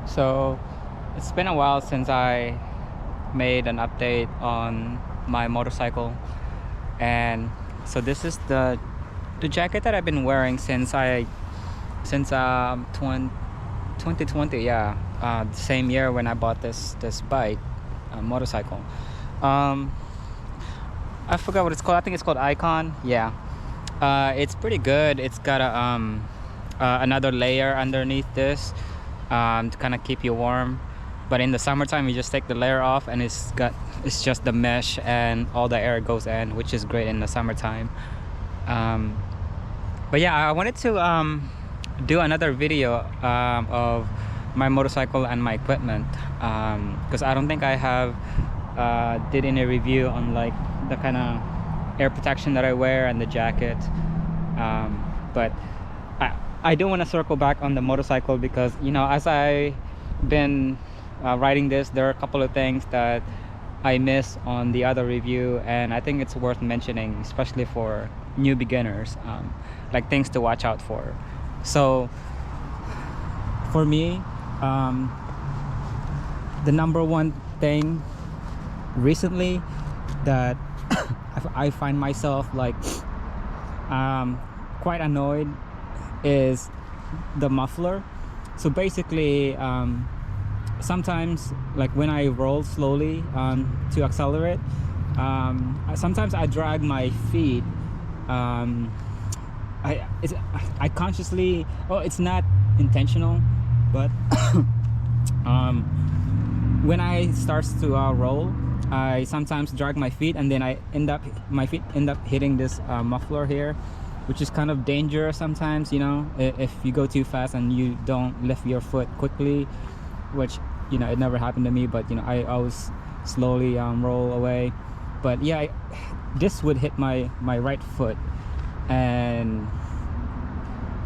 So it's been a while since I made an update on my motorcycle, and so this is the jacket that I've been wearing since 2020, yeah, the same year when I bought this bike, motorcycle. um I forgot what it's called. I think it's called Icon. Yeah. It's pretty good. It's got a another layer underneath this, to kind of keep you warm. But in the summertime, you just take the layer off, and it's just the mesh, and all the air goes in, which is great in the summertime. Um, but yeah, I wanted to do another video of my motorcycle and my equipment, because I don't think I have did any review on like the kind of air protection that I wear and the jacket. But I do want to circle back on the motorcycle, because as I been riding this, there are a couple of things that I miss on the other review, and I think it's worth mentioning, especially for new beginners, like things to watch out for. So for me, the number one thing recently that I find myself like quite annoyed is the muffler. So basically, sometimes, like when I roll slowly to accelerate, sometimes I drag my feet. I consciously, well, it's not intentional, but when I starts to roll, I sometimes drag my feet, and then my feet end up hitting this muffler here, which is kind of dangerous sometimes, if you go too fast and you don't lift your foot quickly, which it never happened to me, but I always slowly roll away. But yeah, this would hit my right foot, and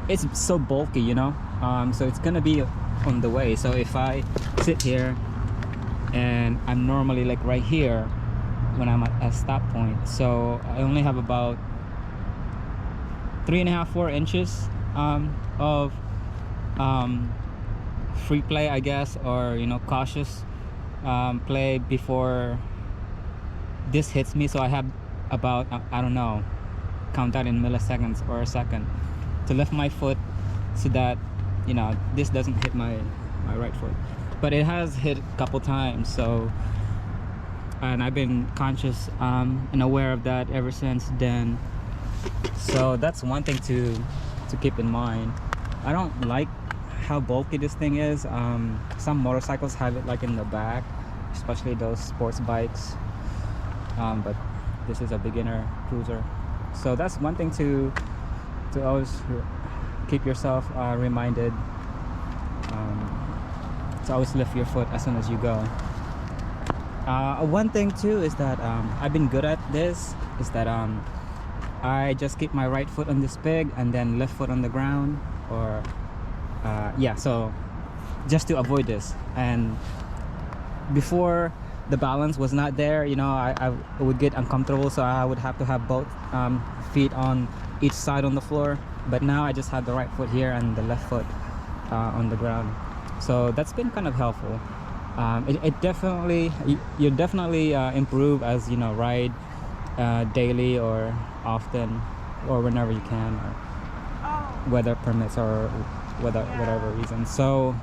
it's so bulky, so it's gonna be on the way. So if I sit here, and I'm normally like right here when I'm at a stop point, so I only have about 3.5-4 inches of free play, I guess, or cautious play before this hits me. So I have about, I don't know, count that in milliseconds or a second, to lift my foot so that this doesn't hit my right foot. But it has hit a couple times, so, and I've been conscious and aware of that ever since then. So that's one thing to keep in mind. I don't like how bulky this thing is. Some motorcycles have it like in the back, especially those sports bikes, but this is a beginner cruiser. So that's one thing to always keep yourself reminded, to always lift your foot as soon as you go. One thing too is that I've been good at this, is that I just keep my right foot on this peg and then left foot on the ground, or yeah, so just to avoid this. And before, the balance was not there, I would get uncomfortable, so I would have to have both feet on each side on the floor. But now I just have the right foot here and the left foot on the ground. So that's been kind of helpful. It definitely, you definitely improve as ride daily or often, or whenever you can, or weather permits, or whatever reason. So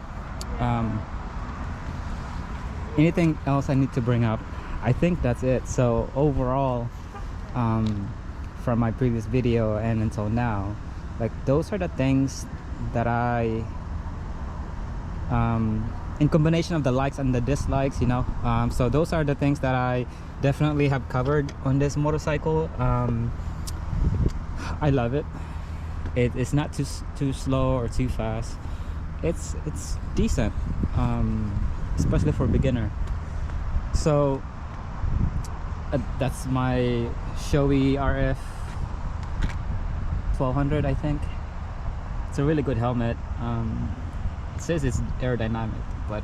anything else I need to bring up? I think that's it. So overall, from my previous video and until now, like, those are the things that I in combination of the likes and the dislikes, so those are the things that I definitely have covered on this motorcycle. I love it. It's not too slow or too fast. It's decent, especially for a beginner. So that's my Shoei RF 1200, I think. It's a really good helmet. It says it's aerodynamic, but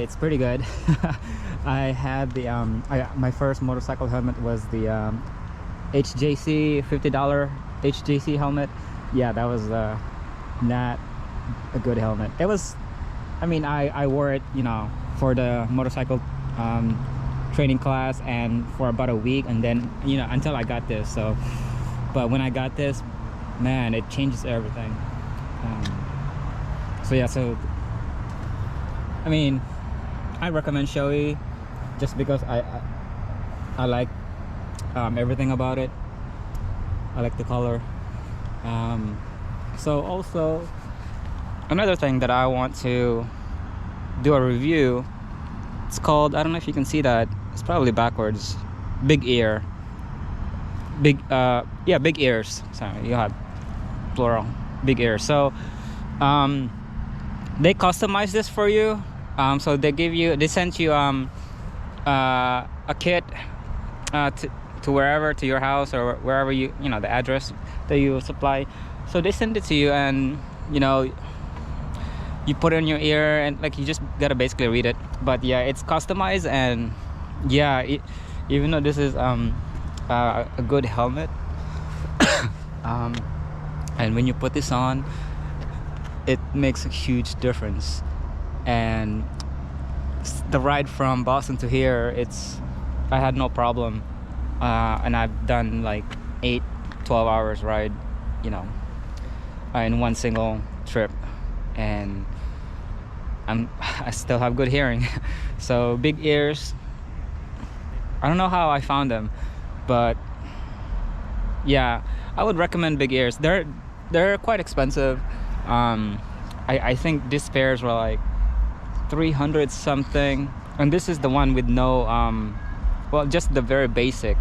it's pretty good. I had the my first motorcycle helmet was the HJC $50 HJC helmet. Yeah, that was not a good helmet. It was, I mean, I wore it, you know, for the motorcycle training class and for about a week, and then, you know, until I got this. So, but when I got this, man, it changes everything. So yeah, so I mean, I recommend Shoei just because I like everything about it. I like the color. So also another thing that I want to do a review, it's called, I don't know if you can see that, it's probably backwards, big ear, yeah, big ears, sorry, you have plural, big ears. So they customize this for you. So they send you a kit to wherever, to your house or wherever you know, the address that you supply. So they send it to you, and you know, you put it in your ear, and like, you just gotta basically read it. But yeah, it's customized, and yeah, even though this is a good helmet, and when you put this on, it makes a huge difference. And the ride from Boston to here, I had no problem, and I've done like 8-12 hours ride, you know, in one single trip, and I still have good hearing. So big ears, I don't know how I found them, but yeah, I would recommend big ears. They're quite expensive. I think these pairs were like 300 something, and this is the one with no well, just the very basic,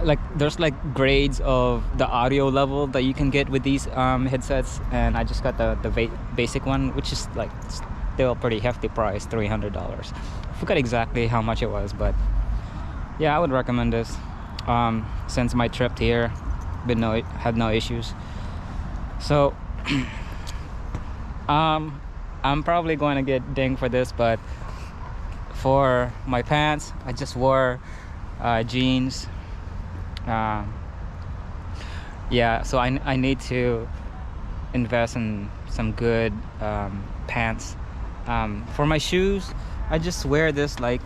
like there's like grades of the audio level that you can get with these headsets, and I just got the basic one, which is like still a pretty hefty price, $300. I forgot exactly how much it was, but yeah, I would recommend this. Since my trip here had no issues. So I'm probably going to get dinged for this, but for my pants, I just wore jeans. Yeah, so I need to invest in some good pants. For my shoes, I just wear this like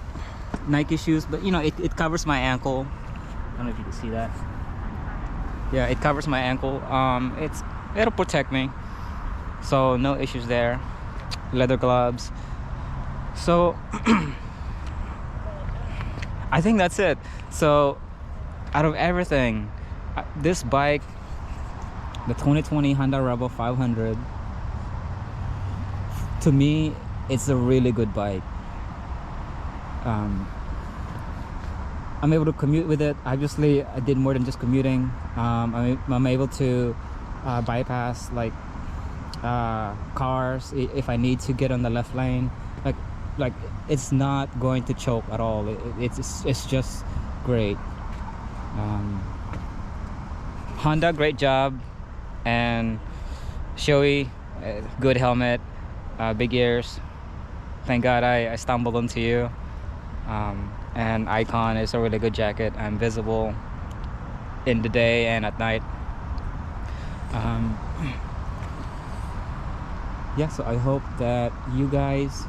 Nike shoes, but you know, it covers my ankle. I don't know if you can see that. Yeah, it covers my ankle. It'll protect me, so no issues there. Leather gloves. So I think that's it. So out of everything, this bike, the 2020 Honda Rebel 500, to me, it's a really good bike. I'm able to commute with it. Obviously, I did more than just commuting. I'm able to bypass like cars if I need to get on the left lane. Like it's not going to choke at all. It's just great. Honda, great job, and Shoei, good helmet, big ears. Thank God I stumbled into you. And Icon is a really good jacket. I'm visible in the day and at night. Yeah, so I hope that you guys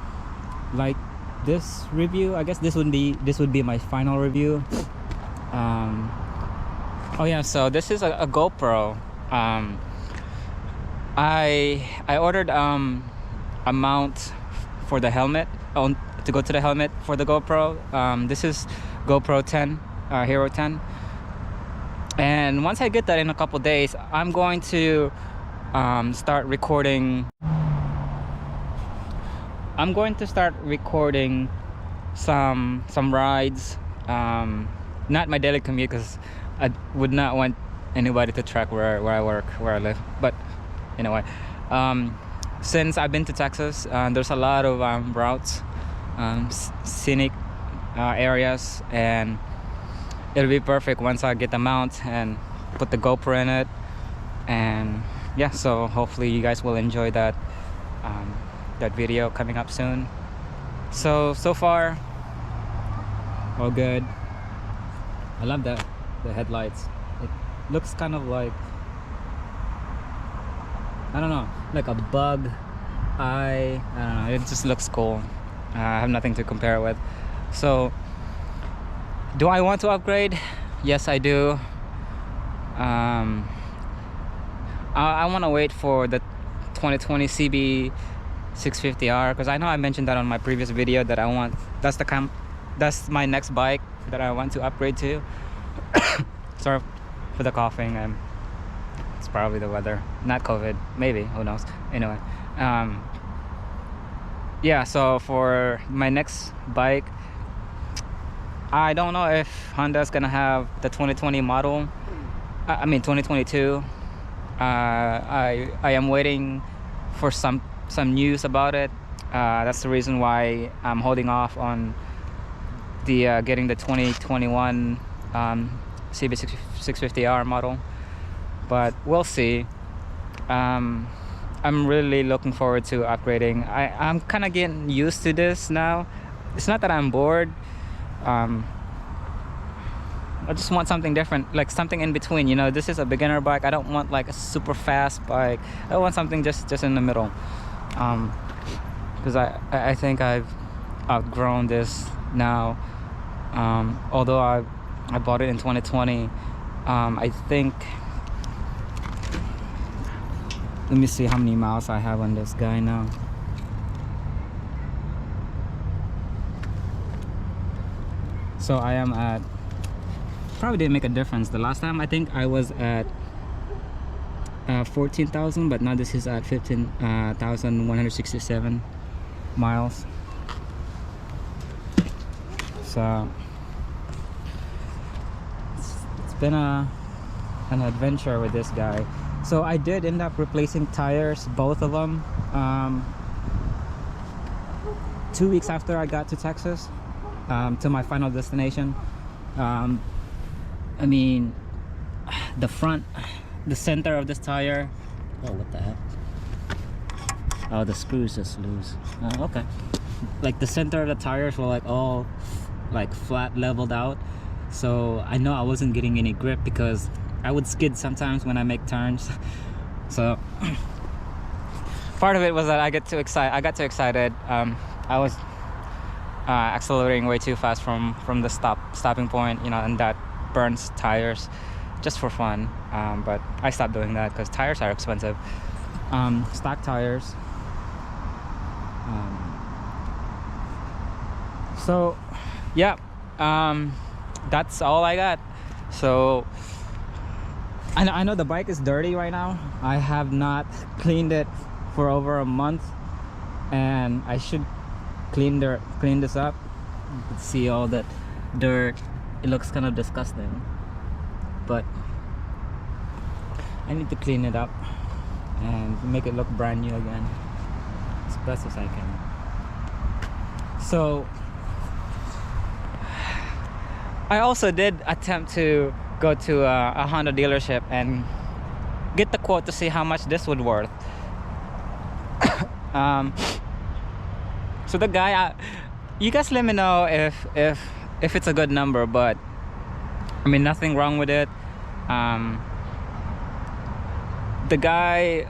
like this review. I guess this would be my final review. Oh yeah, so this is a GoPro. I ordered a mount for the helmet, to go to the helmet for the GoPro. This is GoPro 10, Hero 10. And once I get that in a couple days, I'm going to start recording. I'm going to start recording some rides. Not my daily commute, because I would not want anybody to track where I work, where I live. But anyway, since I've been to Texas, there's a lot of routes, scenic areas, and it'll be perfect once I get the mount and put the GoPro in it. And yeah, so hopefully you guys will enjoy that that video coming up soon. So far, all good. I love the headlights. It looks kind of like I don't know, like a bug eye. I don't know, it just looks cool. I have nothing to compare it with. So do I want to upgrade? Yes, I do. I want to wait for the 2020 CB 650R, because I know I mentioned that on my previous video that that's my next bike that I want to upgrade to. Sorry for the coughing. It's probably the weather, not COVID, maybe, who knows. Anyway, yeah, so for my next bike, I don't know if Honda's gonna have the 2020 model. I mean 2022. I am waiting for some news about it. That's the reason why I'm holding off on the getting the 2021 CB650R model, but we'll see. I'm really looking forward to upgrading. I'm kind of getting used to this now. It's not that I'm bored. I just want something different, like something in between. You know, this is a beginner bike. I don't want like a super fast bike. I want something just in the middle, because I think I've outgrown this now. Although I bought it in 2020, I think, let me see how many miles I have on this guy now. So I am at, probably didn't make a difference. The last time I think I was at 14,000, but now this is at 15,167 miles. So it's been an adventure with this guy. So I did end up replacing tires, both of them, 2 weeks after I got to Texas, to my final destination. I mean, the center of this tire, oh, what the heck, oh, the screws just loose. Okay, like the center of the tires were like all like flat, leveled out, so I know I wasn't getting any grip because I would skid sometimes when I make turns. So part of it was that I got too excited. I was accelerating way too fast from the stopping point, you know, and that burns tires just for fun. But I stopped doing that because tires are expensive. Stock tires. So yeah, that's all I got. So I know the bike is dirty right now. I have not cleaned it for over a month, and I should clean this up. You can see all that dirt. It looks kind of disgusting, but I need to clean it up and make it look brand new again as best as I can. So I also did attempt to go to a Honda dealership and get the quote to see how much this would worth. So the guy, you guys let me know if it's a good number, but I mean, nothing wrong with it. The guy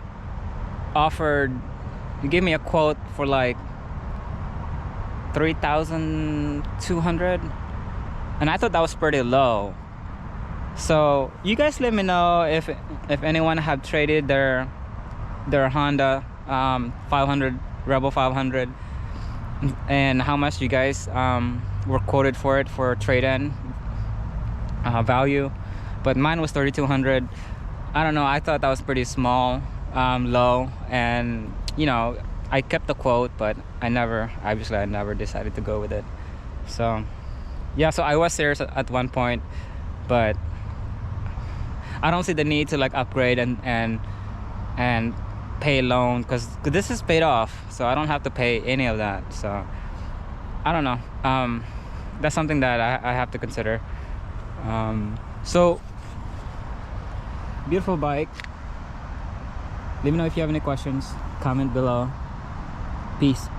gave me a quote for like 3,200, and I thought that was pretty low. So you guys let me know if anyone have traded their Honda 500 Rebel 500, and how much you guys were quoted for it for trade-in value. But mine was 3,200. I don't know, I thought that was pretty small, low, and you know, I kept the quote, but I never decided to go with it. So yeah, so I was serious at one point, but I don't see the need to like upgrade and pay loan, because this is paid off, so I don't have to pay any of that. So I don't know, that's something that I have to consider. So beautiful bike. Let me know if you have any questions. Comment below. Peace.